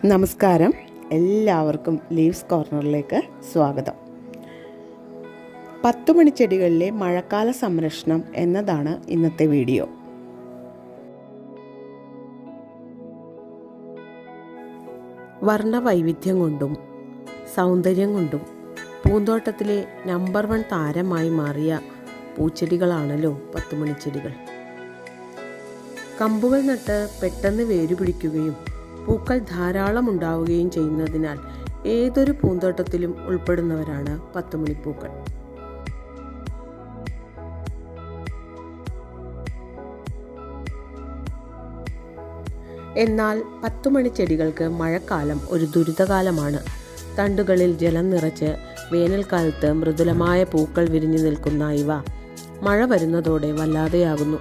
നമസ്കാരം, എല്ലാവർക്കും ലീവ്സ് കോർണറിലേക്ക് സ്വാഗതം. 10 മണിച്ചെടികളിലെ മഴക്കാല സംരക്ഷണം എന്നതാണ് ഇന്നത്തെ വീഡിയോ. വർണ്ണവൈവിധ്യം കൊണ്ടും സൗന്ദര്യം കൊണ്ടും പൂന്തോട്ടത്തിലെ നമ്പർ 1 താരമായി മാറിയ പൂച്ചെടികളാണല്ലോ 10 മണിച്ചെടികൾ. കമ്പുകൾ നട്ട് പെട്ടെന്ന് വേരുപിടിക്കുകയും പൂക്കൾ ധാരാളം ഉണ്ടാവുകയും ചെയ്യുന്നതിനാൽ ഏതൊരു പൂന്തോട്ടത്തിലും ഉൾപ്പെടുന്നവരാണ് 10 മണിപ്പൂക്കൾ. എന്നാൽ 10 മണിച്ചെടികൾക്ക് മഴക്കാലം ഒരു ദുരിതകാലമാണ്. തണ്ടുകളിൽ ജലം നിറച്ച് വേനൽക്കാലത്ത് മൃദുലമായ പൂക്കൾ വിരിഞ്ഞു നിൽക്കുന്ന ഇവ മഴ വരുന്നതോടെ വല്ലാതെയാകുന്നു.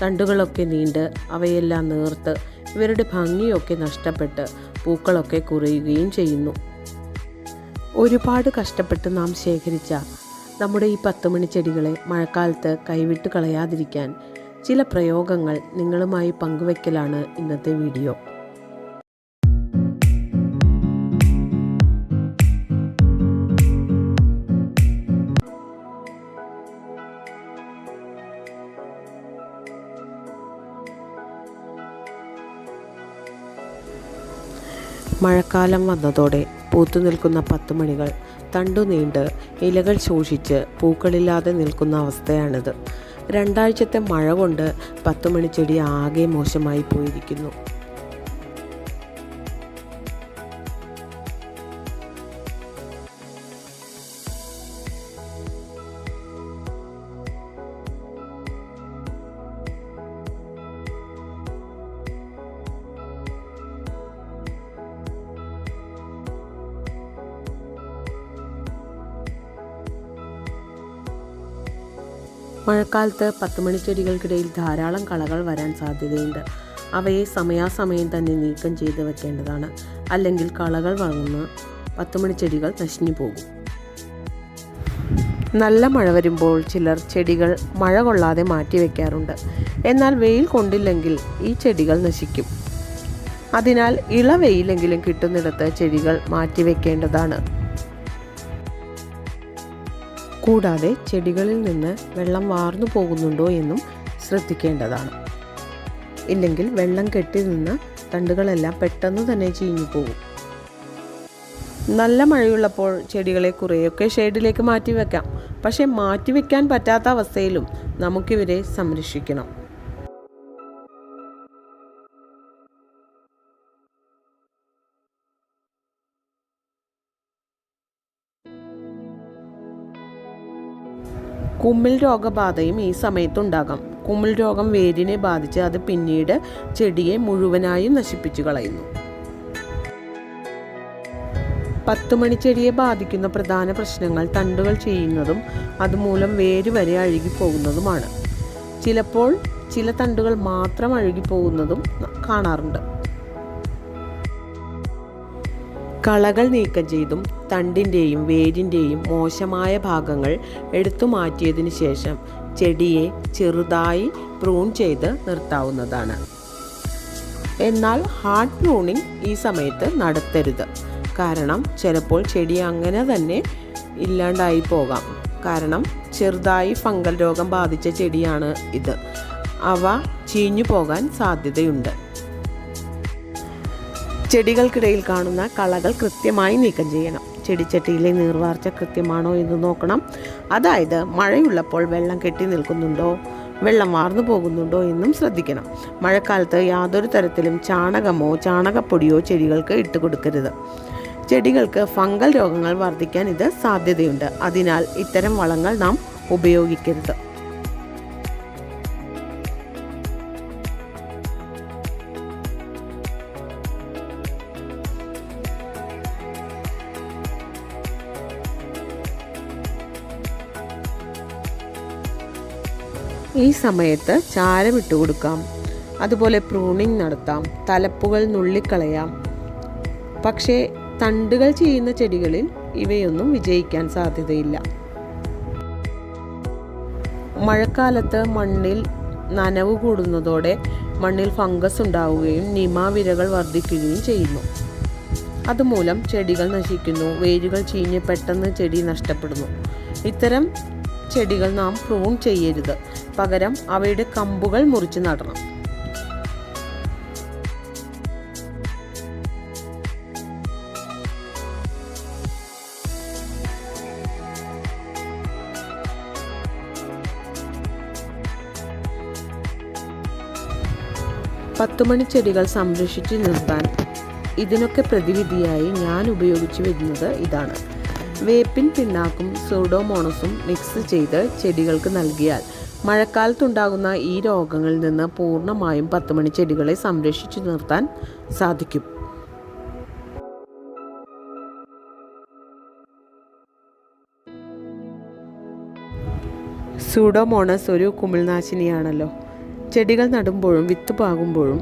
തണ്ടുകളൊക്കെ നീണ്ട് അവയെല്ലാം നേർത്ത് ഇവരുടെ ഭംഗിയൊക്കെ നഷ്ടപ്പെട്ട് പൂക്കളൊക്കെ കുറയുകയും ചെയ്യുന്നു. ഒരുപാട് കഷ്ടപ്പെട്ട് നാം ശേഖരിച്ച നമ്മുടെ ഈ 10 മണിച്ചെടികളെ മഴക്കാലത്ത് കൈവിട്ട് കളയാതിരിക്കാൻ ചില പ്രയോഗങ്ങൾ നിങ്ങളുമായി പങ്കുവയ്ക്കലാണ് ഇന്നത്തെ വീഡിയോ. മഴക്കാലം വന്നതോടെ പൂത്തു നിൽക്കുന്ന 10 മണികൾ തണ്ടു നീണ്ട് ഇലകൾ ശോഷിച്ച് പൂക്കളില്ലാതെ നിൽക്കുന്ന അവസ്ഥയാണിത്. 2 ആഴ്ചത്തെ മഴ കൊണ്ട് 10 മണിച്ചെടി ആകെ മോശമായി പോയിരിക്കുന്നു. മഴക്കാലത്ത് 10 മണിച്ചെടികൾക്കിടയിൽ ധാരാളം കളകൾ വരാൻ സാധ്യതയുണ്ട്. അവയെ സമയാസമയം തന്നെ നീക്കം ചെയ്ത് വെക്കേണ്ടതാണ്. അല്ലെങ്കിൽ കളകൾ വളർന്ന് 10 മണിച്ചെടികൾ നശിഞ്ഞു പോകും. നല്ല മഴ വരുമ്പോൾ ചിലർ ചെടികൾ മഴ കൊള്ളാതെ മാറ്റി വയ്ക്കാറുണ്ട്. എന്നാൽ വെയിൽ കൊണ്ടില്ലെങ്കിൽ ഈ ചെടികൾ നശിക്കും. അതിനാൽ ഇളവെയിലെങ്കിലും കിട്ടുന്നിടത്ത് ചെടികൾ മാറ്റിവെക്കേണ്ടതാണ്. കൂടാതെ ചെടികളിൽ നിന്ന് വെള്ളം വാർന്നു പോകുന്നുണ്ടോ എന്നും ശ്രദ്ധിക്കേണ്ടതാണ്. ഇല്ലെങ്കിൽ വെള്ളം കെട്ടി നിന്ന് തണ്ടുകളെല്ലാം പെട്ടെന്ന് തന്നെ ചീഞ്ഞു പോകും. നല്ല മഴയുള്ളപ്പോൾ ചെടികളെ കുറേയൊക്കെ ഷെയ്ഡിലേക്ക് മാറ്റിവെക്കാം. പക്ഷേ മാറ്റിവെക്കാൻ പറ്റാത്ത അവസ്ഥയിലും നമുക്കിവരെ സംരക്ഷിക്കണം. കുമ്മിൽ രോഗബാധയും ഈ സമയത്തുണ്ടാകാം. കുമ്മിൽ രോഗം വേരിനെ ബാധിച്ച് അത് പിന്നീട് ചെടിയെ മുഴുവനായും നശിപ്പിച്ചു കളയുന്നു. 10 മണിച്ചെടിയെ ബാധിക്കുന്ന പ്രധാന പ്രശ്നങ്ങൾ തണ്ടുകൾ ചെയ്യുന്നതും അതുമൂലം വേര് വരെ അഴുകിപ്പോകുന്നതുമാണ്. ചിലപ്പോൾ ചില തണ്ടുകൾ മാത്രം അഴുകിപ്പോകുന്നതും കാണാറുണ്ട്. കളകൾ നീക്കം ചെയ്തും തണ്ടിൻ്റെയും വേരിൻ്റെയും മോശമായ ഭാഗങ്ങൾ എടുത്തു മാറ്റിയതിനു ശേഷം ചെടിയെ ചെറുതായി പ്രൂൺ ചെയ്ത് നിർത്താവുന്നതാണ്. എന്നാൽ ഹാർഡ് പ്രൂണിംഗ് ഈ സമയത്ത് നടത്തരുത്. കാരണം ചിലപ്പോൾ ചെടി അങ്ങനെ തന്നെ ഇല്ലാണ്ടായി പോകാം. കാരണം ചെറുതായി ഫംഗൽ രോഗം ബാധിച്ച ചെടിയാണ് ഇത്. അവ ചീഞ്ഞു പോകാൻ സാധ്യതയുണ്ട്. ചെടികൾക്കിടയിൽ കാണുന്ന കളകൾ കൃത്യമായി നീക്കം ചെയ്യണം. ചെടിച്ചട്ടിയിലെ നീർവാർച്ച കൃത്യമാണോ എന്ന് നോക്കണം. അതായത് മഴയുള്ളപ്പോൾ വെള്ളം കെട്ടി നിൽക്കുന്നുണ്ടോ, വെള്ളം വാർന്നു പോകുന്നുണ്ടോ എന്നും ശ്രദ്ധിക്കണം. മഴക്കാലത്ത് യാതൊരു തരത്തിലും ചാണകമോ ചാണകപ്പൊടിയോ ചെടികൾക്ക് ഇട്ട് കൊടുക്കരുത്. ചെടികൾക്ക് ഫംഗൽ രോഗങ്ങൾ വർദ്ധിക്കാൻ ഇത് സാധ്യതയുണ്ട്. അതിനാൽ ഇത്തരം വളങ്ങൾ നാം ഉപയോഗിക്കരുത്. ഈ സമയത്ത് ചാരമിട്ട് കൊടുക്കാം. അതുപോലെ പ്രൂണിംഗ് നടത്താം. തലപ്പുകൾ നുള്ളിക്കളയാം. പക്ഷേ തണ്ടുകൾ ചെയ്യുന്ന ചെടികളിൽ ഇവയൊന്നും വിജയിക്കാൻ സാധ്യതയില്ല. മഴക്കാലത്ത് മണ്ണിൽ നനവ് കൂടുന്നതോടെ മണ്ണിൽ ഫംഗസ് ഉണ്ടാവുകയും നിമാവിരകൾ വർദ്ധിക്കുകയും ചെയ്യുന്നു. അതുമൂലം ചെടികൾ നശിക്കുന്നു, വേരുകൾ ചീഞ്ഞ് പെട്ടെന്ന് ചെടി നഷ്ടപ്പെടുന്നു. ഇത്തരം ചെടികൾ നാം പ്രൂൺ ചെയ്യരുത്, പകരം അവയുടെ കമ്പുകൾ മുറിച്ച് നടണം. പത്തുമണിച്ചെടികൾ സംരക്ഷിച്ചു നിർത്താൻ ഇതിനൊക്കെ പ്രതിവിധിയായി ഞാൻ ഉപയോഗിച്ചു വരുന്നത് ഇതാണ്. വേപ്പിൻ പിണ്ണാക്കും സൂഡോമോണസും മിക്സ് ചെയ്ത് ചെടികൾക്ക് നൽകിയാൽ മഴക്കാലത്തുണ്ടാകുന്ന ഈ രോഗങ്ങളിൽ നിന്ന് പൂർണ്ണമായും പത്തുമണിച്ചെടികളെ സംരക്ഷിച്ചു നിർത്താൻ സാധിക്കും. സൂഡോമോണസ് ഒരു കുമിൾനാശിനിയാണല്ലോ. ചെടികൾ നടുമ്പോഴും വിത്ത് പാകുമ്പോഴും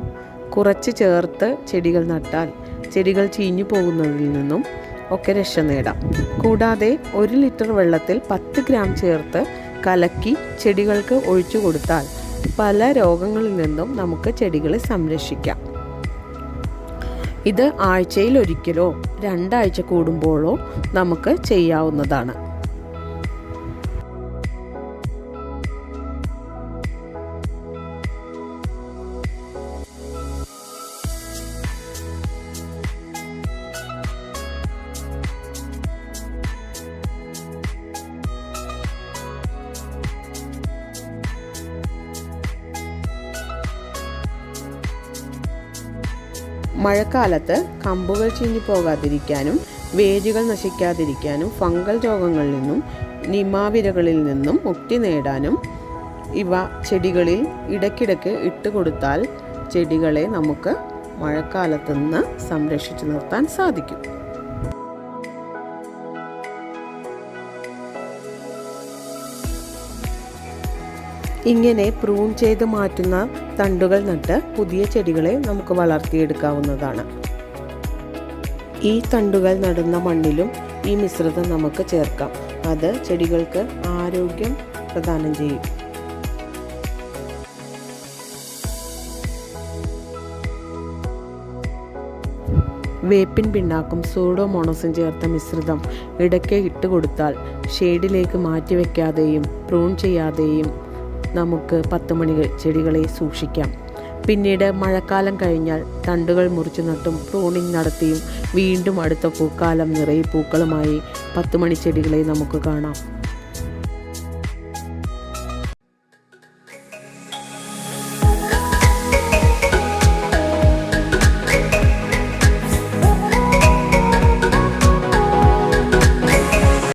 കുറച്ച് ചേർത്ത് ചെടികൾ നട്ടാൽ ചെടികൾ ചീഞ്ഞു പോകുന്നതിൽ നിന്നും ഒക്കെ രക്ഷ നേടാം. കൂടാതെ 1 ലിറ്റർ വെള്ളത്തിൽ 10 ഗ്രാം ചേർത്ത് കലക്കി ചെടികൾക്ക് ഒഴിച്ചു കൊടുത്താൽ പല രോഗങ്ങളിൽ നിന്നും നമുക്ക് ചെടികളെ സംരക്ഷിക്കാം. ഇത് ആഴ്ചയിൽ ഒരിക്കലോ 2 ആഴ്ച കൂടുമ്പോഴോ നമുക്ക് ചെയ്യാവുന്നതാണ്. മഴക്കാലത്ത് കമ്പുകൾ ചീഞ്ഞു പോകാതിരിക്കാനും വേരുകൾ നശിക്കാതിരിക്കാനും ഫംഗൽ രോഗങ്ങളിൽ നിന്നും നിമാവിരകളിൽ നിന്നും മുക്തി നേടാനും ഇവ ചെടികളിൽ ഇടയ്ക്കിടയ്ക്ക് ഇട്ടുകൊടുത്താൽ ചെടികളെ നമുക്ക് മഴക്കാലത്ത് നിന്ന് സംരക്ഷിച്ചു നിർത്താൻ സാധിക്കും. ഇങ്ങനെ പ്രൂൺ ചെയ്ത് മാറ്റുന്ന തണ്ടുകൾ നട്ട് പുതിയ ചെടികളെ നമുക്ക് വളർത്തിയെടുക്കാവുന്നതാണ്. ഈ തണ്ടുകൾ നടുന്ന മണ്ണിലും ഈ മിശ്രിതം നമുക്ക് ചേർക്കാം. അത് ചെടികൾക്ക് ആരോഗ്യം പ്രദാനം ചെയ്യും. വേപ്പിൻ പിണ്ണാക്കും സൂഡോമോണസും ചേർത്ത മിശ്രിതം ഇടയ്ക്ക് ഇട്ട് കൊടുത്താൽ ഷെയ്ഡിലേക്ക് മാറ്റി വയ്ക്കാതെയും പ്രൂൺ ചെയ്യാതെയും നമുക്ക് 10 മണി ചെടികളെ സൂക്ഷിക്കാം. പിന്നീട് മഴക്കാലം കഴിഞ്ഞാൽ തണ്ടുകൾ മുറിച്ചു നട്ടും പ്രൂണിങ് നടത്തിയും വീണ്ടും അടുത്ത പൂക്കാലം നിറയെ പൂക്കളുമായി 10 മണി ചെടികളെ നമുക്ക് കാണാം.